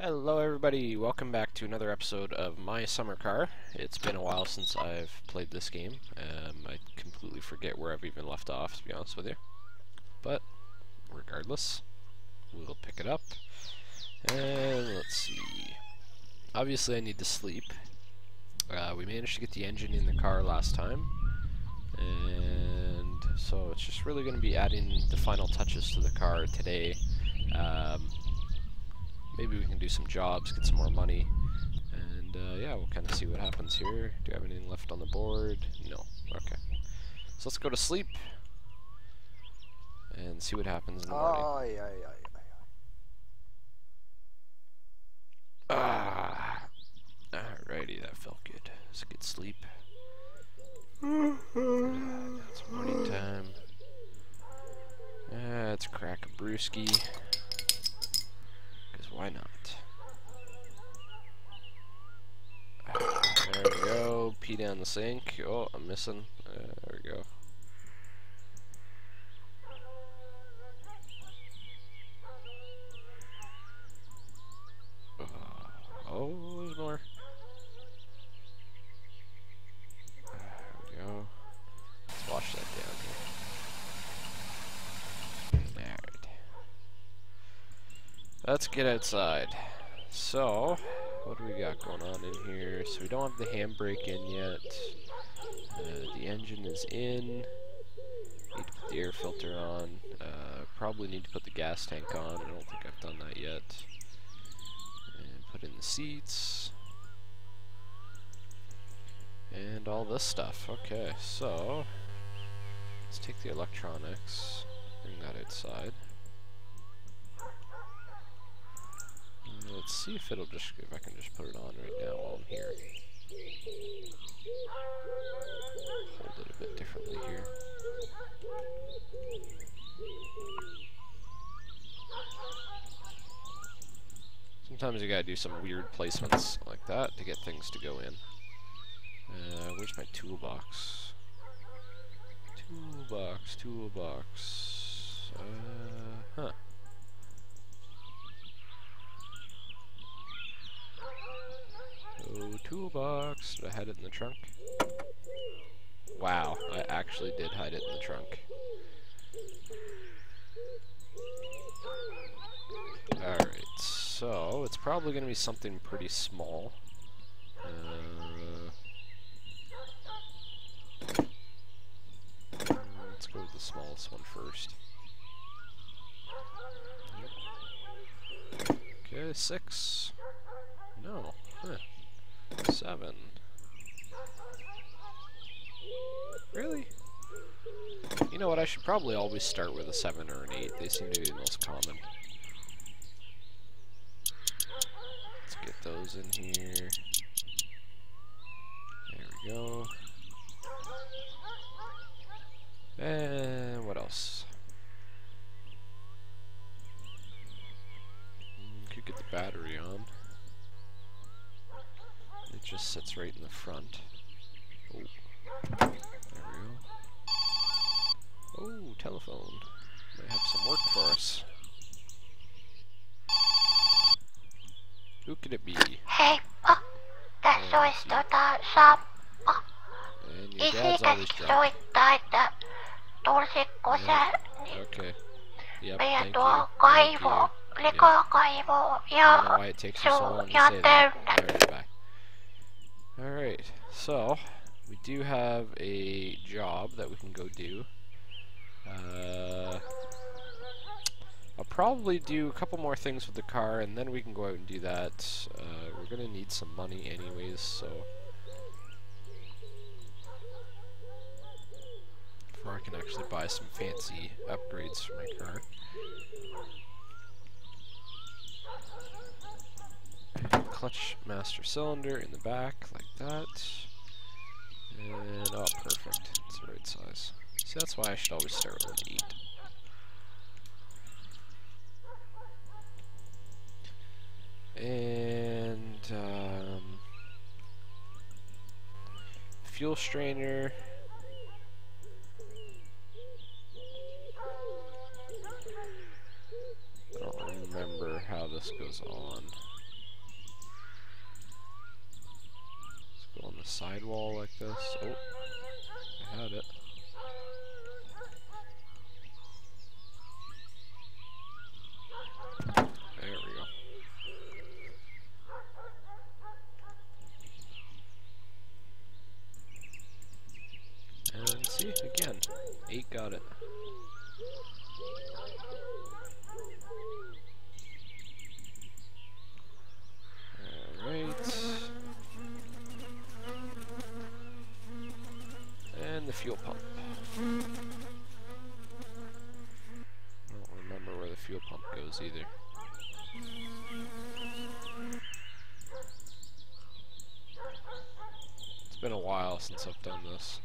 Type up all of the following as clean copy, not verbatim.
Hello everybody, welcome back to another episode of My Summer Car. It's been a while since I've played this game. I completely forget where I've even left off, to be honest with you. But, regardless, we'll pick it up. And let's see. Obviously I need to sleep. We managed to get the engine in the car last time. And so it's just really going to be adding the final touches to the car today. Maybe we can do some jobs, get some more money, and yeah, we'll kind of see what happens here. Do I have anything left on the board? No. Okay. So let's go to sleep and see what happens in the morning. Alrighty, that felt good. Let's get sleep. It's morning time. Let's crack a brewski. Why not? There we go. Pee down the sink. Oh, I'm missing. There we go. Oh, there's more. There we go. Let's wash that down here. Alright. Let's get outside. So, what do we got going on in here? So we don't have the handbrake in yet. The engine is in. Need to put the air filter on. Probably need to put the gas tank on. I don't think I've done that yet. And put in the seats. And all this stuff. Okay, so let's take the electronics. Bring that outside. Let's see if it'll just, if I can just put it on right now while I'm here. Hold it a bit differently here. Sometimes you gotta do some weird placements like that to get things to go in. Where's my toolbox? Toolbox. Huh. Oh, toolbox. Did I hide it in the trunk? Wow, I actually did hide it in the trunk. Alright, so it's probably going to be something pretty small. Let's go with the smallest one first. Okay, 6. No. Huh. 7. Really? You know what, I should probably always start with a 7 or an 8. They seem to be the most common. Let's get those in here. There we go. And what else? Could get the battery on. It just sits right in the front. Oh, there we go. Oh, telephone. Might have some work for us. Who could it be? Hey, tässä olisi And your dad's always drunk. soittaa, että tulisitko sä Okay. Yep, meidän thank tuo you. kaivo, likakaivo I don't know why it takes you so long to ja say that. täynnä. Alright, bye. Alright, so we do have a job that we can go do. I'll probably do a couple more things with the car and then we can go out and do that. We're gonna need some money anyways, so before I can actually buy some fancy upgrades for my car. Clutch master cylinder in the back, like that. And, oh, perfect. It's the right size. See, that's why I should always start with an 8. And, fuel strainer. I don't remember how this goes on. Go on the sidewall like this. Oh, I had it. There we go. And see, again, 8 got it. Alright. And the fuel pump. I don't remember where the fuel pump goes either. It's been a while since I've done this.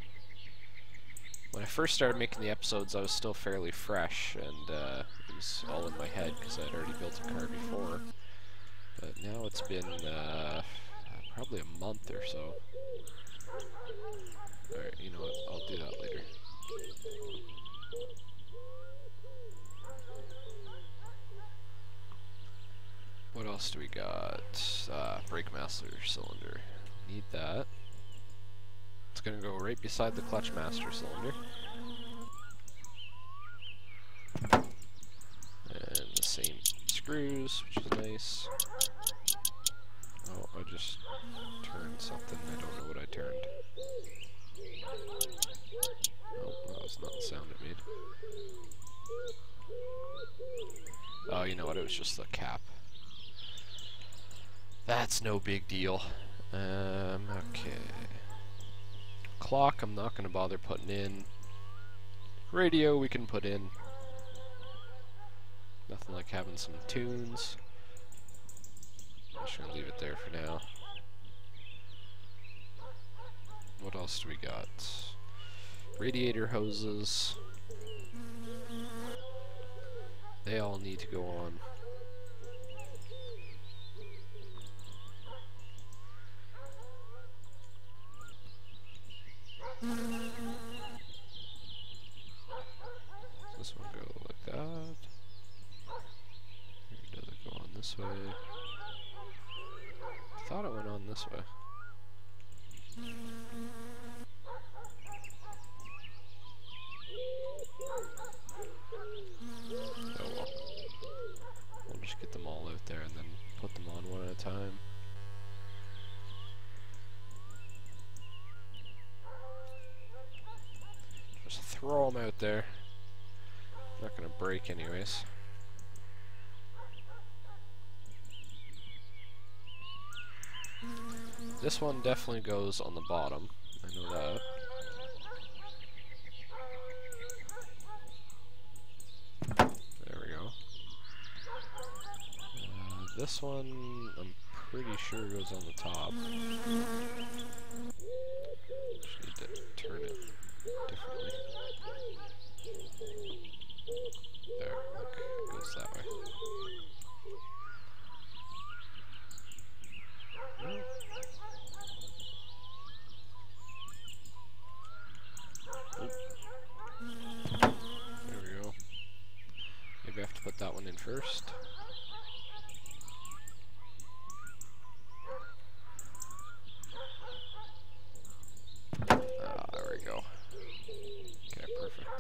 When I first started making the episodes, I was still fairly fresh, and it was all in my head because I'd already built a car before. But now it's been probably a month or so. Alright, you know what, I'll do that later. What else do we got? Brake master cylinder. Need that. It's gonna go right beside the clutch master cylinder. And the same screws, which is nice. Oh, I just turned something. I don't know what I turned. Oh, that was not the sound it made. Oh, you know what? It was just the cap. That's no big deal. Okay. Clock, I'm not going to bother putting in. Radio, we can put in. Nothing like having some tunes. I'm just going to leave it there for now. What else do we got? Radiator hoses. They all need to go on. Does this one go like that? Or does it go on this way? I thought it went on this way. Oh well. We'll just get them all out there and then put them on one at a time. Just throw them out there. Not gonna break anyways. This one definitely goes on the bottom. I know that. There we go. This one, I'm pretty sure goes on the top. Just need to turn it differently. There, look, it goes that way. There we go. Maybe I have to put that one in first. There we go. Okay, perfect.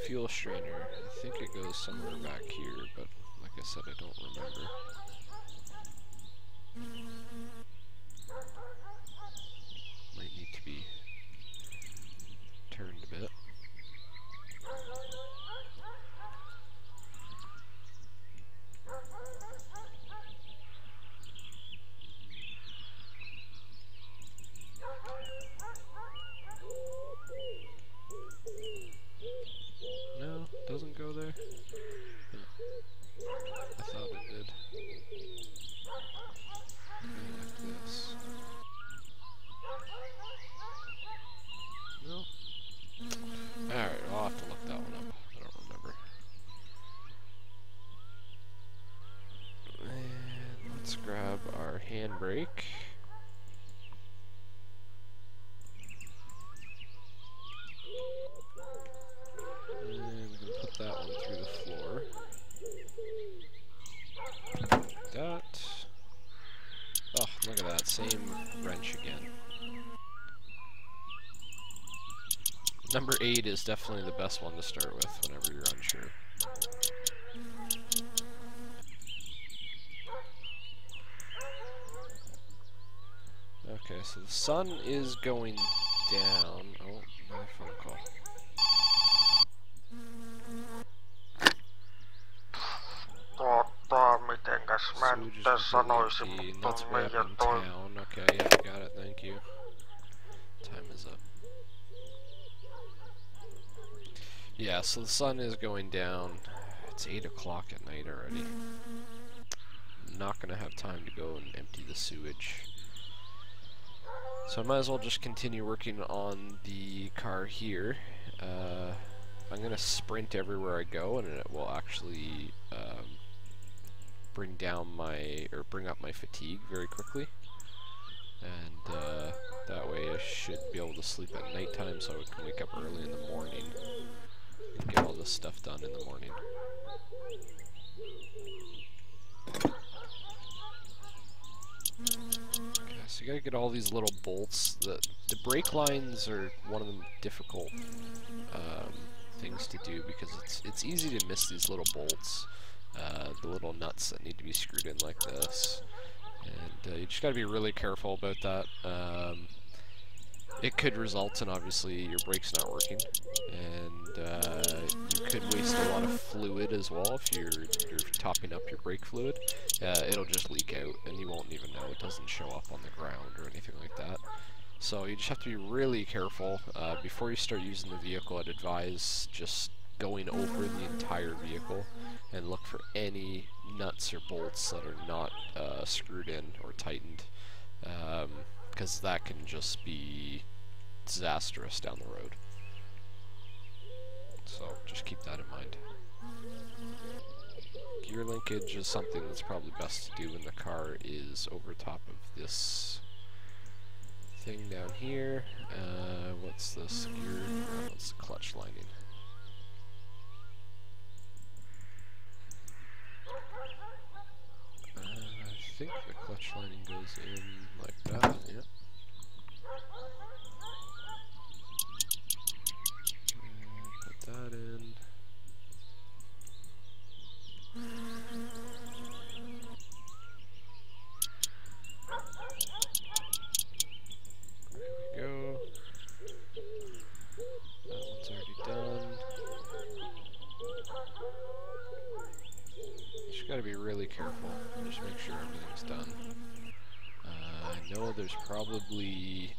Fuel strainer. I think it goes somewhere back here, but like I said, I don't remember. Might need to be turned a bit. No, doesn't go there. I thought it did. Like this. No. Alright, I'll have to look that one up. I don't remember. And let's grab our handbrake. And we can put that one through the floor. Like that. Oh, that same wrench again. Number 8 is definitely the best one to start with whenever you're unsure. Okay, so the sun is going down. Oh, another phone call. Mitenkäs mä Sewage nyt is tässä sanoisin, completely empty. mutta Nuts on way up meidän in toi... town. Okay, yeah, got it, thank you. Time is up. Yeah, so the sun is going down. It's 8 o'clock at night already. I'm not gonna have time to go and empty the sewage. So I might as well just continue working on the car here. I'm gonna sprint everywhere I go, and it will actually bring up my fatigue very quickly. And that way I should be able to sleep at nighttime, so I can wake up early in the morning and get all this stuff done in the morning. Okay, so you gotta get all these little bolts. The brake lines are one of the difficult things to do because it's easy to miss these little bolts, the little nuts that need to be screwed in like this, and you just gotta be really careful about that. It could result in obviously your brakes not working, and you could waste a lot of fluid as well if you're topping up your brake fluid. It'll just leak out and you won't even know. It doesn't show up on the ground or anything like that. So you just have to be really careful. Before you start using the vehicle, I'd advise just going over the entire vehicle and look for any nuts or bolts that are not screwed in or tightened, because that can just be disastrous down the road. So just keep that in mind. Gear linkage is something that's probably best to do when the car is over top of this thing down here. What's this gear? Oh, it's the clutch lining. I think the clutch lining goes in like that, yep. Put that in. There we go. That one's already done. You just gotta be really careful. Just make sure everything's done. I know there's probably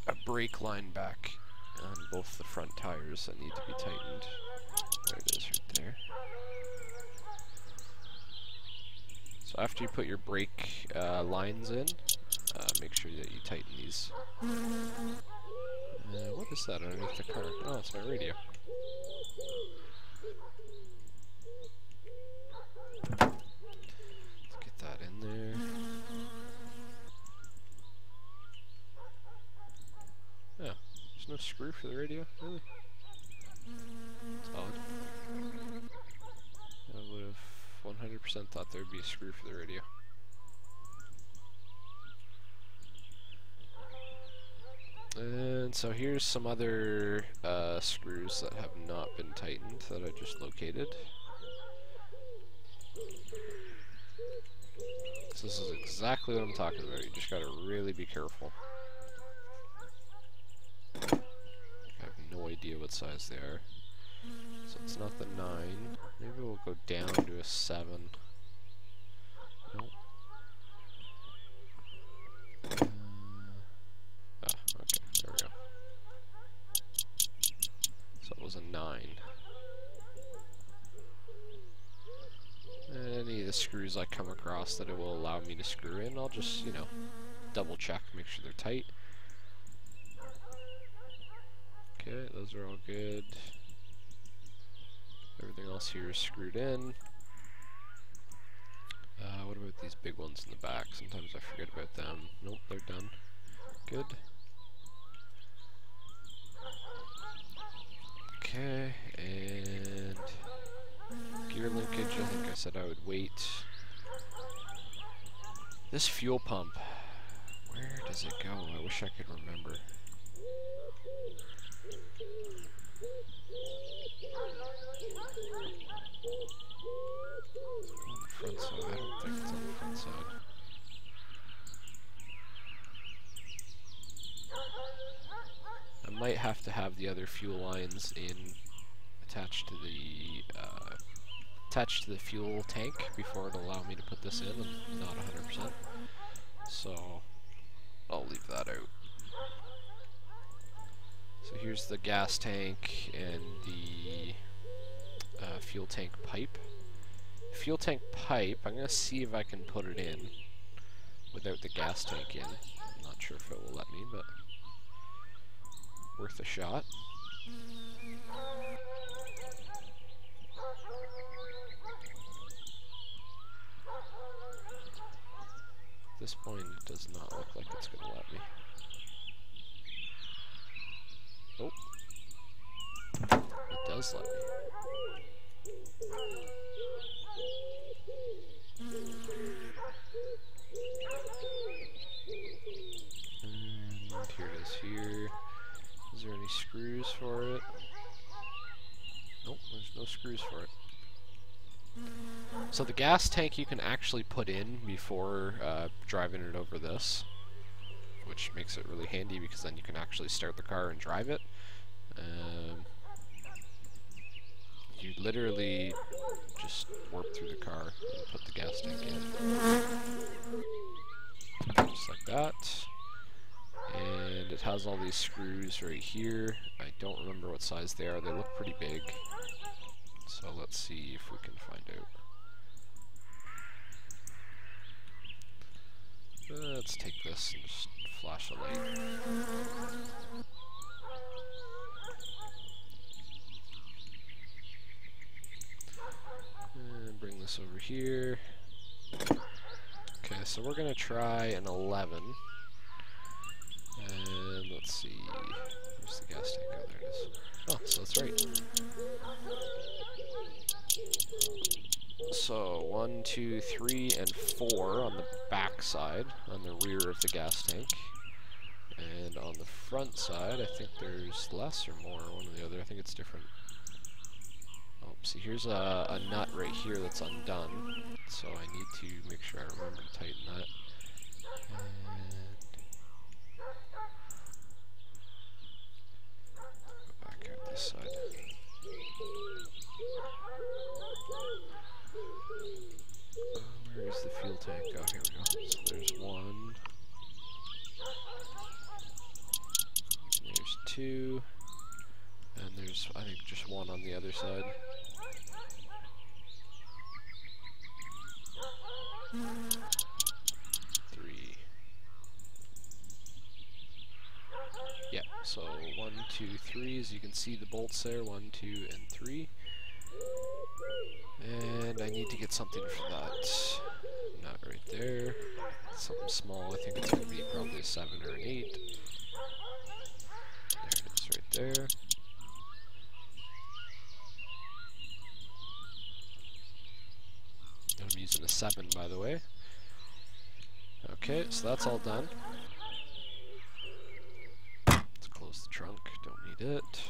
a brake line back on both the front tires that need to be tightened. There it is, right there. So after you put your brake lines in, make sure that you tighten these. What is that underneath the car? Oh, it's my radio. Let's get that in there. Oh, there's no screw for the radio? Really? It's odd. I would have 100% thought there would be a screw for the radio. And so here's some other screws that have not been tightened that I just located. So this is exactly what I'm talking about. You just gotta really be careful. I have no idea what size they are. So it's not the 9. Maybe we'll go down to a 7. Nope. Okay, there we go. So it was a 9. And any of the screws I come across that it will allow me to screw in, I'll just, you know, double check, make sure they're tight. Okay, those are all good. Everything else here is screwed in. What about these big ones in the back? Sometimes I forget about them. Nope, they're done. Good. Okay, and gear linkage, I think I said I would wait. This fuel pump. Where does it go? I wish I could remember. On the front side? I don't think it's on the front side. I might have to have the other fuel lines attached to the fuel tank before it'll allow me to put this in. I'm not 100%, so I'll leave that out. So here's the gas tank and the fuel tank pipe. Fuel tank pipe, I'm gonna see if I can put it in without the gas tank in. I'm not sure if it will let me, but worth a shot. At this point, it does not look like it's gonna let me. Oh. It does let me. And here it is here. Is there any screws for it? Nope, there's no screws for it. So the gas tank you can actually put in before driving it over this, which makes it really handy because then you can actually start the car and drive it. You literally just warp through the car and put the gas tank in. Just like that. And it has all these screws right here. I don't remember what size they are. They look pretty big. So let's see if we can find out. Let's take this and just flash a light. And bring this over here. Okay, so we're gonna try an 11. And let's see. Where's the gas tank? Oh, there it is. Oh, so that's right. So 1, 2, 3, and 4 on the back side, on the rear of the gas tank. And on the front side, I think there's less or more, one or the other. I think it's different. Oh, see, here's a nut right here that's undone. So I need to make sure I remember to tighten that. And go back out this side. Where is the fuel tank? Oh, here we go. So there's one. There's two. And there's, I think, just one on the other side. Three. Yep, so 1, 2, 3, as you can see the bolts there, 1, 2, and 3. And I need to get something for that. Not right there. Something small, I think it's going to be probably a 7 or an 8. There it is right there. I'm using a 7, by the way. Okay, so that's all done. Let's close the trunk, don't need it.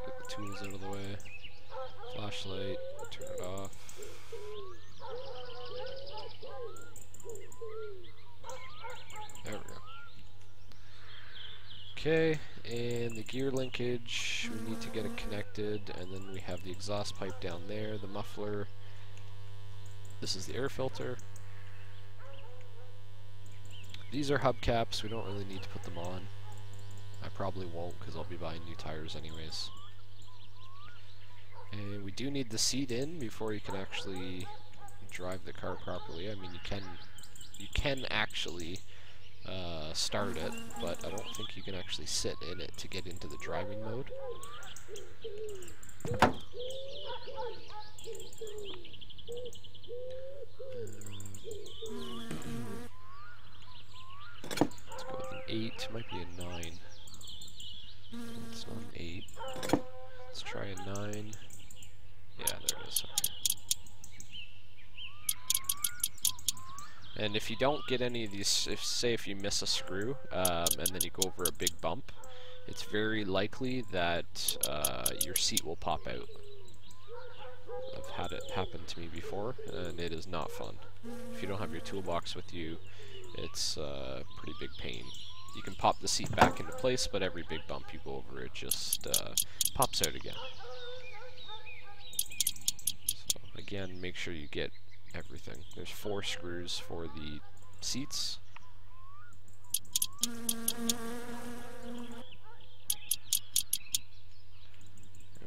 Get the tools out of the way. Flashlight, turn it off. There we go. Okay, and the gear linkage, we need to get it connected, and then we have the exhaust pipe down there, the muffler. This is the air filter. These are hubcaps, we don't really need to put them on. I probably won't because I'll be buying new tires anyways. And we do need the seat in before you can actually drive the car properly. I mean, you can actually start it, but I don't think you can actually sit in it to get into the driving mode. Let's go with an 8, might be a 9. It's not an 8. Let's try a 9. Yeah, there it is. And if you don't get any of these, if you miss a screw, and then you go over a big bump, it's very likely that your seat will pop out. I've had it happen to me before, and it is not fun. If you don't have your toolbox with you, it's a pretty big pain. You can pop the seat back into place, but every big bump you go over, it just pops out again. So again, make sure you get everything. There's 4 screws for the seats. There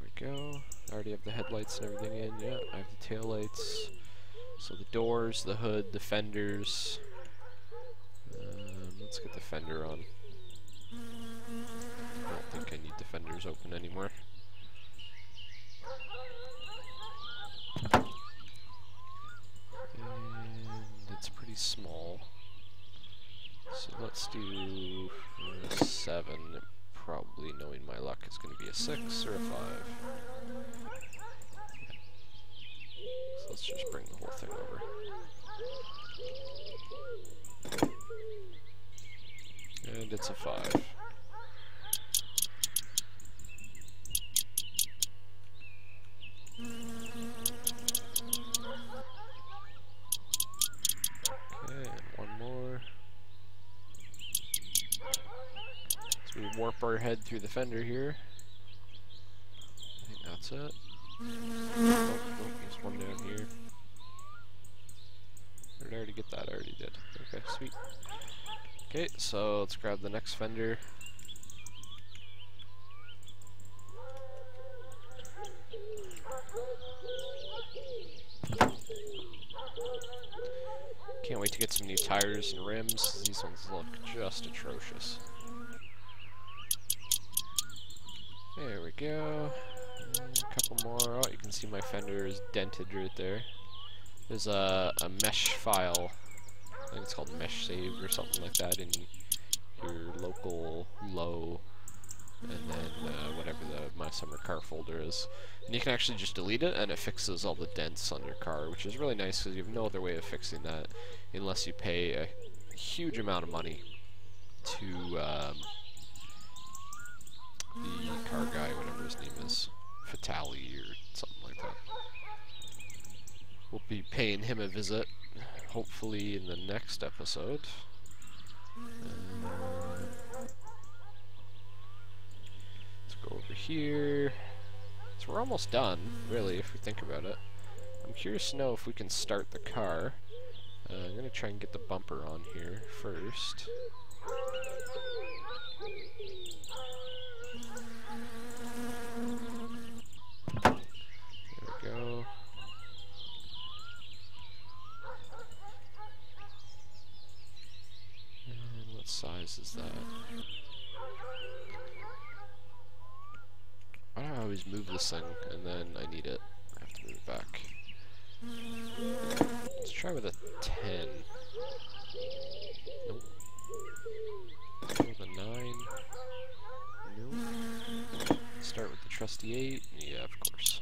we go. I already have the headlights and everything in. Yeah, I have the tail lights. So the doors, the hood, the fenders. Let's get the fender on. I don't think I need the fenders open anymore. And it's pretty small. So let's do 7. Probably, knowing my luck, is going to be a 6 or a 5. So let's just bring the whole thing over. And it's a 5. Okay, and one more. So we warp our head through the fender here. I think that's it. Nope, there's one down here. Did I already get that? I already did. Okay, sweet. Okay, so let's grab the next fender. Can't wait to get some new tires and rims. These ones look just atrocious. There we go. A couple more. Oh, you can see my fender is dented right there. There's a mesh file. I think it's called Mesh Save or something like that in your local low, and then whatever the My Summer Car folder is. And you can actually just delete it, and it fixes all the dents on your car, which is really nice because you have no other way of fixing that unless you pay a huge amount of money to the car guy, whatever his name is, Fatali or something like that. We'll be paying him a visit, hopefully in the next episode. Let's go over here. So we're almost done, really, if we think about it. I'm curious to know if we can start the car. I'm going to try and get the bumper on here first. There we go. And what size is that? Why do I always move this thing and then I need it? I have to move it back. Let's try with a 10. Nope. With a 9. Nope. Start with the trusty 8. Yeah, of course.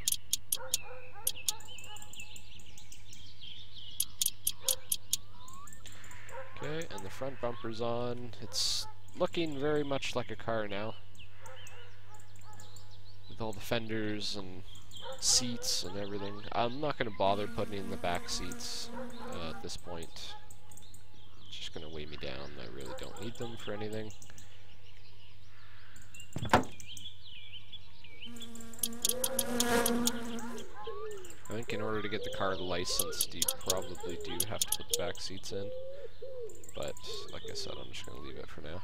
Okay, and the front bumper's on. It's looking very much like a car now, with all the fenders and seats and everything. I'm not going to bother putting in the back seats at this point. It's just going to weigh me down. I really don't need them for anything. I think in order to get the car licensed, you probably do have to put the back seats in. But, like I said, I'm just going to leave it for now.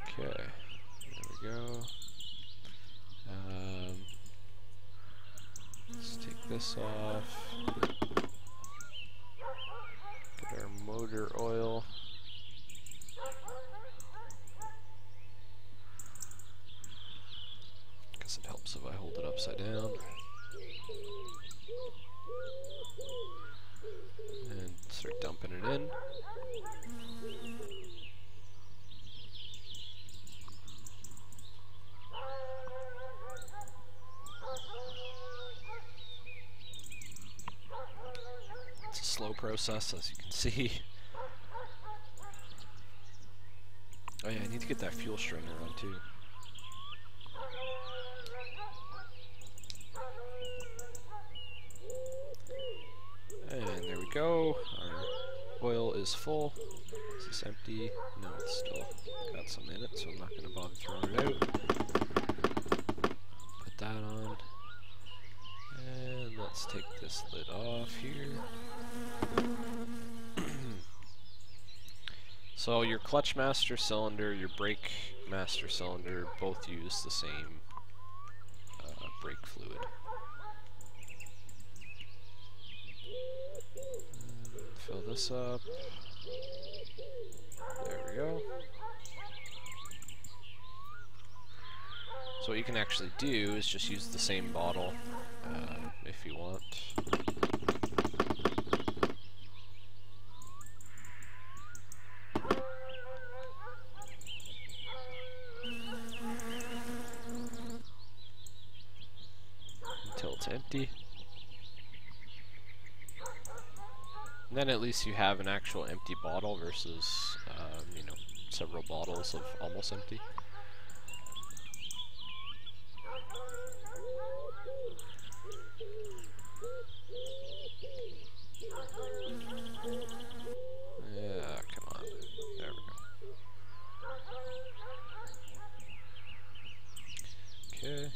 Okay, there we go. Let's take this off. Get our motor oil. Guess it helps if I hold it upside down. And start dumping it in. It's a slow process, as you can see. Oh yeah, I need to get that fuel strainer on too. And there we go. Our oil is full. Is this empty? No, it's still got some in it, so I'm not going to bother throwing it out. Put that on. And let's take this lid off here. So your clutch master cylinder, your brake master cylinder, both use the same brake fluid. And fill this up. There we go. So what you can actually do is just use the same bottle if you want. Until it's empty. And then at least you have an actual empty bottle versus, you know, several bottles of almost empty. Yeah, come on. There we go. Okay.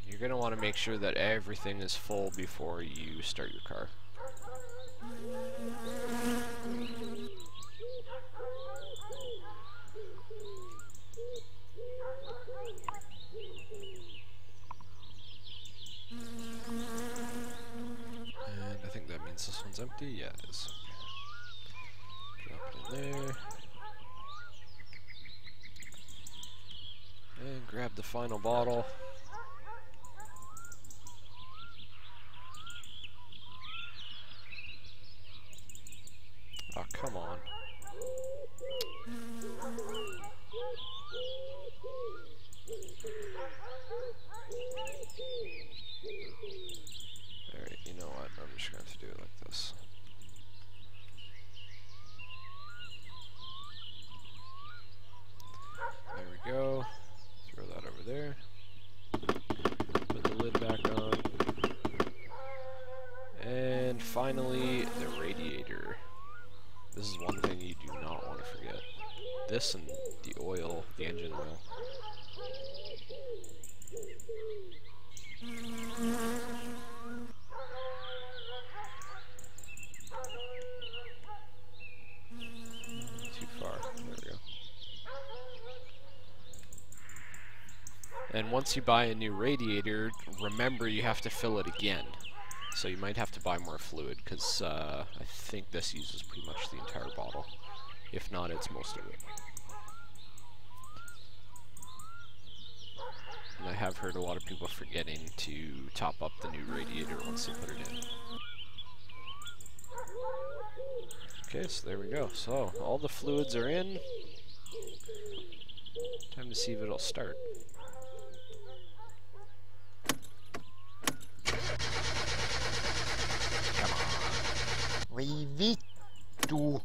You're going to want to make sure that everything is full before you start your car. And I think that means this one's empty. Yeah, it is. Drop it in there. And grab the final bottle. Oh, come on. Alright, you know what? I'm just going to do it like this. There we go. Throw that over there. Put the lid back on. And finally, the radiator. This is one thing you do not want to forget. This and the oil, the engine oil. Too far. There we go. And once you buy a new radiator, remember you have to fill it again. So you might have to buy more fluid, because I think this uses pretty much the entire bottle. If not, it's most of it. And I have heard a lot of people forgetting to top up the new radiator once they put it in. Okay, so there we go. So, all the fluids are in. Time to see if it'll start. Voi vittu!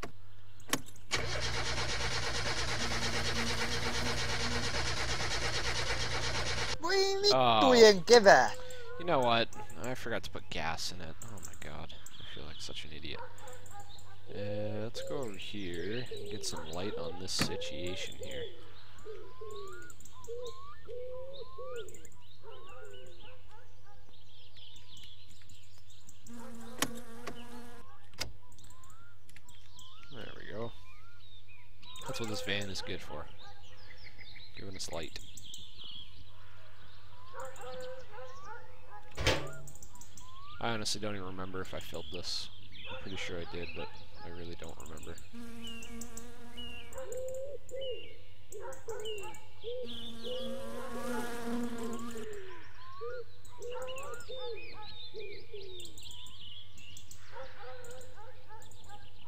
Voi vittujen kevät! You know what? I forgot to put gas in it. Oh my god. I feel like such an idiot. Let's go over here and get some light on this situation here. There we go. That's what this van is good for. Giving us light. I honestly don't even remember if I filled this. I'm pretty sure I did, but I really don't remember.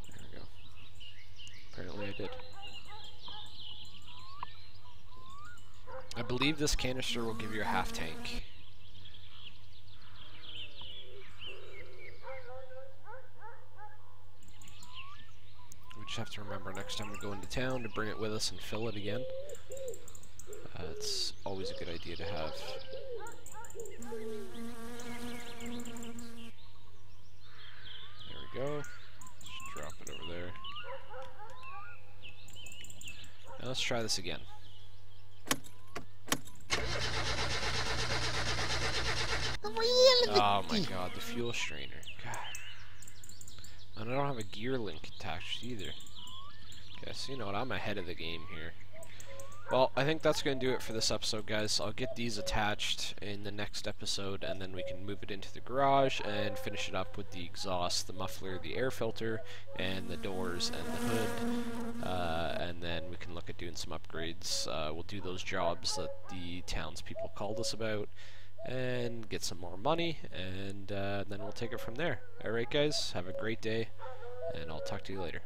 There we go. Apparently I did. I believe this canister will give you a half tank. We just have to remember next time we go into town to bring it with us and fill it again. It's always a good idea to have. There we go. Just drop it over there. Now let's try this again. Oh my god, the fuel strainer. God. And I don't have a gear link attached either. Okay, so you know what, I'm ahead of the game here. Well, I think that's going to do it for this episode, guys. I'll get these attached in the next episode, and then we can move it into the garage and finish it up with the exhaust, the muffler, the air filter, and the doors and the hood. And then we can look at doing some upgrades. We'll do those jobs that the townspeople called us about, and get some more money, and then we'll take it from there. Alright guys, have a great day, and I'll talk to you later.